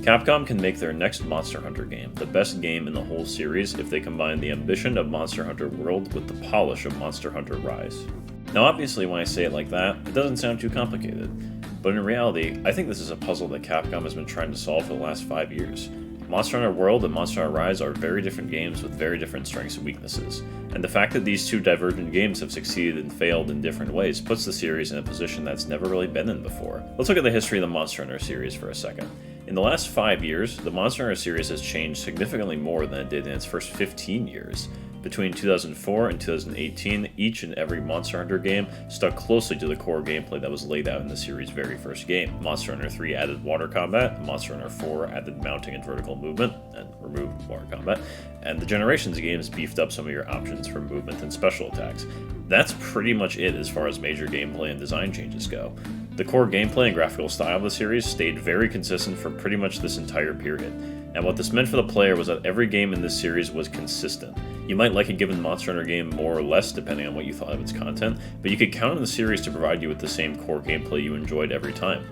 Capcom can make their next Monster Hunter game the best game in the whole series if they combine the ambition of Monster Hunter World with the polish of Monster Hunter Rise. Now obviously when I say it like that, it doesn't sound too complicated, but in reality, I think this is a puzzle that Capcom has been trying to solve for the last 5 years. Monster Hunter World and Monster Hunter Rise are very different games with very different strengths and weaknesses, and the fact that these two divergent games have succeeded and failed in different ways puts the series in a position that's never really been in before. Let's look at the history of the Monster Hunter series for a second. In the last 5 years, the Monster Hunter series has changed significantly more than it did in its first 15 years. Between 2004 and 2018, each and every Monster Hunter game stuck closely to the core gameplay that was laid out in the series' very first game. Monster Hunter 3 added water combat, Monster Hunter 4 added mounting and vertical movement, and removed water combat, and the Generations games beefed up some of your options for movement and special attacks. That's pretty much it as far as major gameplay and design changes go. The core gameplay and graphical style of the series stayed very consistent for pretty much this entire period, and what this meant for the player was that every game in this series was consistent. You might like a given Monster Hunter game more or less depending on what you thought of its content, but you could count on the series to provide you with the same core gameplay you enjoyed every time.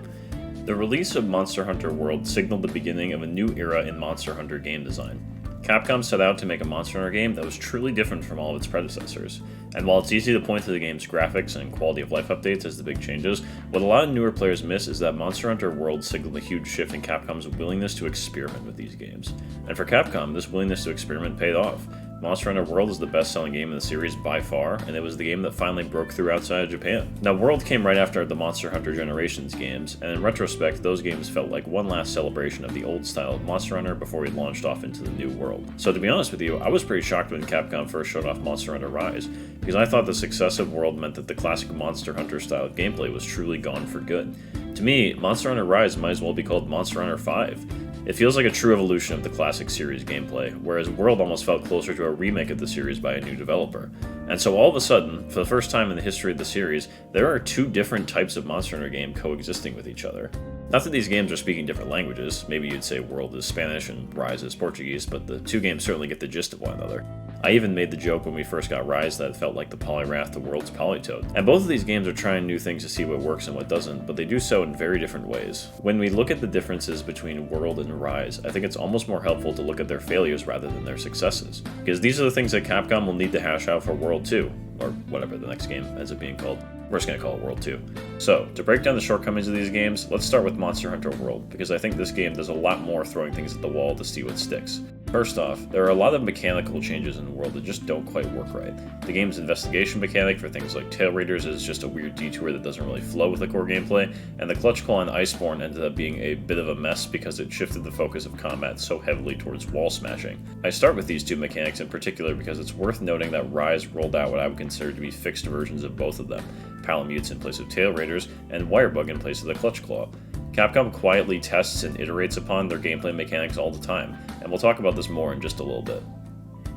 The release of Monster Hunter World signaled the beginning of a new era in Monster Hunter game design. Capcom set out to make a Monster Hunter game that was truly different from all of its predecessors, and while it's easy to point to the game's graphics and quality of life updates as the big changes, what a lot of newer players miss is that Monster Hunter World signaled a huge shift in Capcom's willingness to experiment with these games. And for Capcom, this willingness to experiment paid off. Monster Hunter World is the best-selling game in the series by far, and it was the game that finally broke through outside of Japan. Now, World came right after the Monster Hunter Generations games, and in retrospect, those games felt like one last celebration of the old style of Monster Hunter before we launched off into the new world. So to be honest with you, I was pretty shocked when Capcom first showed off Monster Hunter Rise, because I thought the success of World meant that the classic Monster Hunter style of gameplay was truly gone for good. To me, Monster Hunter Rise might as well be called Monster Hunter 5. It feels like a true evolution of the classic series gameplay, whereas World almost felt closer to a remake of the series by a new developer. And so all of a sudden, for the first time in the history of the series, there are two different types of Monster Hunter game coexisting with each other. Not that these games are speaking different languages, maybe you'd say World is Spanish and Rise is Portuguese, but the two games certainly get the gist of one another. I even made the joke when we first got Rise that it felt like the Poliwrath to World's Politoed. And both of these games are trying new things to see what works and what doesn't, but they do so in very different ways. When we look at the differences between World and Rise, I think it's almost more helpful to look at their failures rather than their successes. Because these are the things that Capcom will need to hash out for World 2, or whatever the next game ends up being called. We're just going to call it World 2. So, to break down the shortcomings of these games, let's start with Monster Hunter World, because I think this game does a lot more throwing things at the wall to see what sticks. First off, there are a lot of mechanical changes in the world that just don't quite work right. The game's investigation mechanic for things like Tail Raiders is just a weird detour that doesn't really flow with the core gameplay, and the Clutch Claw on Iceborne ended up being a bit of a mess because it shifted the focus of combat so heavily towards wall smashing. I start with these two mechanics in particular because it's worth noting that Rise rolled out what I would consider to be fixed versions of both of them. Palamutes in place of Tail Raiders, and Wirebug in place of the Clutch Claw. Capcom quietly tests and iterates upon their gameplay mechanics all the time, and we'll talk about this more in just a little bit.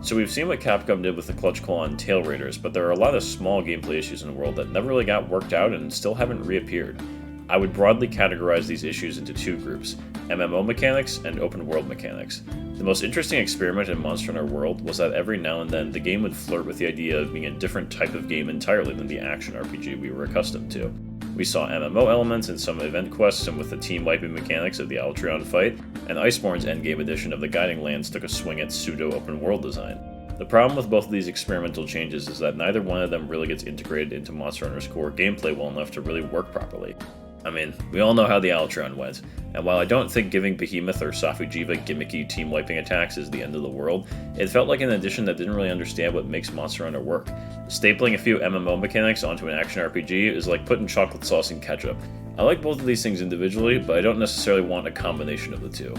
So we've seen what Capcom did with the Clutch Claw and Tail Raiders, but there are a lot of small gameplay issues in the world that never really got worked out and still haven't reappeared. I would broadly categorize these issues into two groups, MMO mechanics and open world mechanics. The most interesting experiment in Monster Hunter World was that every now and then the game would flirt with the idea of being a different type of game entirely than the action RPG we were accustomed to. We saw MMO elements in some event quests and with the team wiping mechanics of the Altreon fight, and Iceborne's endgame edition of the Guiding Lands took a swing at pseudo-open world design. The problem with both of these experimental changes is that neither one of them really gets integrated into Monster Hunter's core gameplay well enough to really work properly. I mean, we all know how the Altreon went, and while I don't think giving Behemoth or Safujiva gimmicky team-wiping attacks is the end of the world, it felt like an addition that didn't really understand what makes Monster Hunter work. Stapling a few MMO mechanics onto an action RPG is like putting chocolate sauce in ketchup. I like both of these things individually, but I don't necessarily want a combination of the two.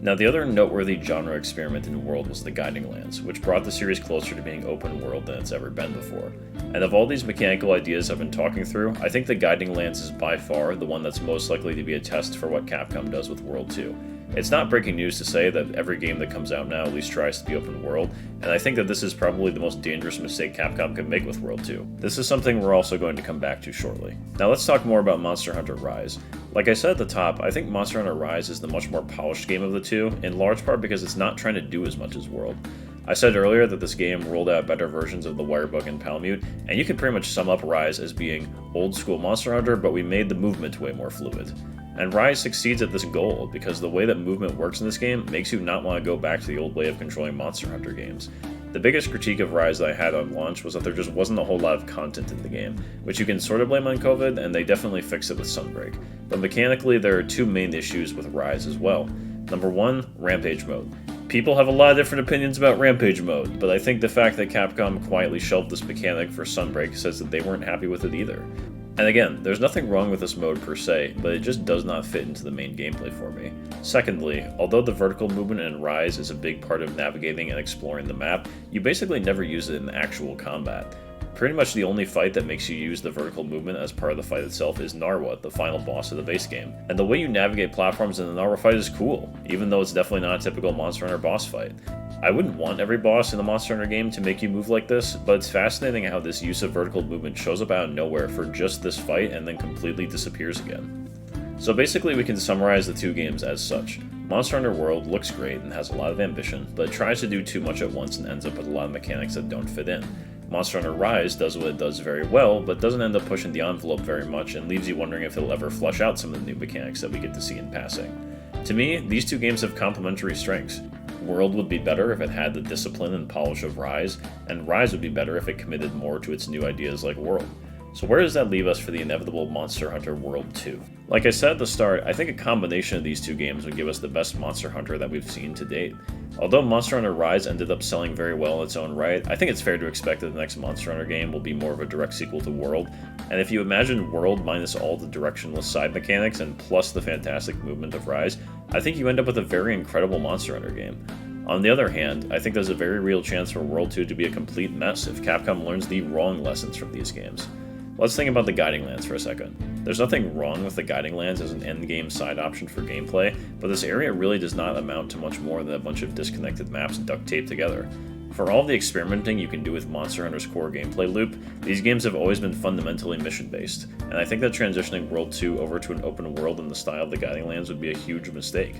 Now, the other noteworthy genre experiment in the world was the Guiding Lands, which brought the series closer to being open world than it's ever been before. And of all these mechanical ideas I've been talking through, I think the Guiding Lands is by far the one that's most likely to be a test for what Capcom does with World 2. It's not breaking news to say that every game that comes out now at least tries to be open world, and I think that this is probably the most dangerous mistake Capcom could make with World 2. This is something we're also going to come back to shortly. Now let's talk more about Monster Hunter Rise. Like I said at the top, I think Monster Hunter Rise is the much more polished game of the two, in large part because it's not trying to do as much as World. I said earlier that this game rolled out better versions of the Wirebug and Palamute, and you can pretty much sum up Rise as being old school Monster Hunter, but we made the movement way more fluid. And Rise succeeds at this goal because the way that movement works in this game makes you not want to go back to the old way of controlling Monster Hunter games. The biggest critique of Rise that I had on launch was that there just wasn't a whole lot of content in the game, which you can sort of blame on COVID, and they definitely fixed it with Sunbreak. But mechanically, there are two main issues with Rise as well. Number one, Rampage mode. People have a lot of different opinions about Rampage mode, but I think the fact that Capcom quietly shelved this mechanic for Sunbreak says that they weren't happy with it either. And again, there's nothing wrong with this mode per se, but it just does not fit into the main gameplay for me. Secondly, although the vertical movement in Rise is a big part of navigating and exploring the map, you basically never use it in actual combat. Pretty much the only fight that makes you use the vertical movement as part of the fight itself is Narwa, the final boss of the base game. And the way you navigate platforms in the Narwa fight is cool, even though it's definitely not a typical Monster Hunter boss fight. I wouldn't want every boss in the Monster Hunter game to make you move like this, but it's fascinating how this use of vertical movement shows up out of nowhere for just this fight and then completely disappears again. So basically we can summarize the two games as such. Monster Hunter World looks great and has a lot of ambition, but it tries to do too much at once and ends up with a lot of mechanics that don't fit in. Monster Hunter Rise does what it does very well, but doesn't end up pushing the envelope very much and leaves you wondering if it'll ever flesh out some of the new mechanics that we get to see in passing. To me, these two games have complementary strengths. World would be better if it had the discipline and polish of Rise, and Rise would be better if it committed more to its new ideas like World. So where does that leave us for the inevitable Monster Hunter World 2? Like I said at the start, I think a combination of these two games would give us the best Monster Hunter that we've seen to date. Although Monster Hunter Rise ended up selling very well in its own right, I think it's fair to expect that the next Monster Hunter game will be more of a direct sequel to World, and if you imagine World minus all the directionless side mechanics and plus the fantastic movement of Rise, I think you end up with a very incredible Monster Hunter game. On the other hand, I think there's a very real chance for World 2 to be a complete mess if Capcom learns the wrong lessons from these games. Let's think about the Guiding Lands for a second. There's nothing wrong with the Guiding Lands as an endgame side option for gameplay, but this area really does not amount to much more than a bunch of disconnected maps duct taped together. For all the experimenting you can do with Monster Hunter's core gameplay loop, these games have always been fundamentally mission-based, and I think that transitioning World 2 over to an open world in the style of the Guiding Lands would be a huge mistake.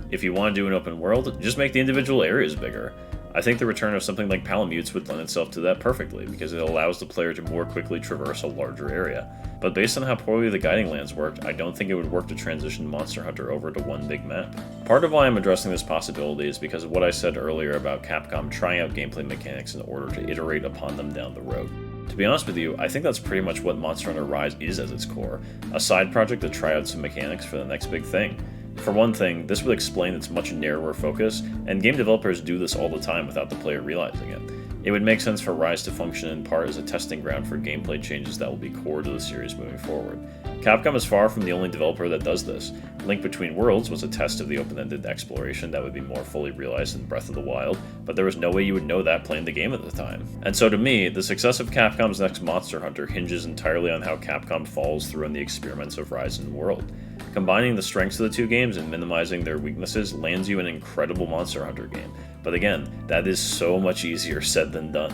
If you want to do an open world, just make the individual areas bigger. I think the return of something like Palamutes would lend itself to that perfectly, because it allows the player to more quickly traverse a larger area. But based on how poorly the Guiding Lands worked, I don't think it would work to transition Monster Hunter over to one big map. Part of why I'm addressing this possibility is because of what I said earlier about Capcom trying out gameplay mechanics in order to iterate upon them down the road. To be honest with you, I think that's pretty much what Monster Hunter Rise is at its core, a side project to try out some mechanics for the next big thing. For one thing, this would explain its much narrower focus, and game developers do this all the time without the player realizing it. It would make sense for Rise to function in part as a testing ground for gameplay changes that will be core to the series moving forward. Capcom is far from the only developer that does this. Link Between Worlds was a test of the open-ended exploration that would be more fully realized in Breath of the Wild, but there was no way you would know that playing the game at the time. And so to me, the success of Capcom's next Monster Hunter hinges entirely on how Capcom follows through on the experiments of Rise and World. Combining the strengths of the two games and minimizing their weaknesses lands you an incredible Monster Hunter game. But again, that is so much easier said than done.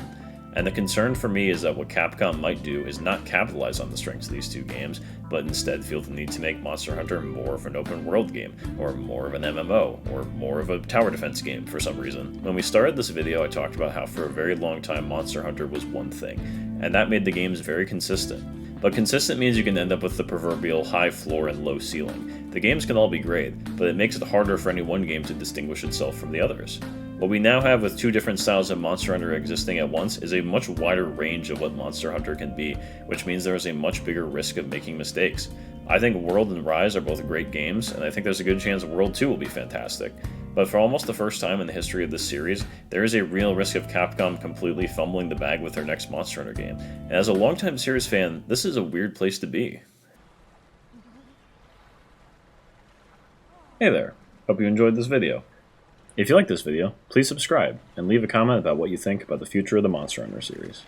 And the concern for me is that what Capcom might do is not capitalize on the strengths of these two games, but instead feel the need to make Monster Hunter more of an open world game, or more of an MMO, or more of a tower defense game for some reason. When we started this video, I talked about how for a very long time Monster Hunter was one thing, and that made the games very consistent. But consistent means you can end up with the proverbial high floor and low ceiling. The games can all be great, but it makes it harder for any one game to distinguish itself from the others. What we now have with two different styles of Monster Hunter existing at once is a much wider range of what Monster Hunter can be, which means there is a much bigger risk of making mistakes. I think World and Rise are both great games, and I think there's a good chance World 2 will be fantastic. But for almost the first time in the history of this series, there is a real risk of Capcom completely fumbling the bag with their next Monster Hunter game. And as a longtime series fan, this is a weird place to be. Hey there, hope you enjoyed this video. If you like this video, please subscribe and leave a comment about what you think about the future of the Monster Hunter series.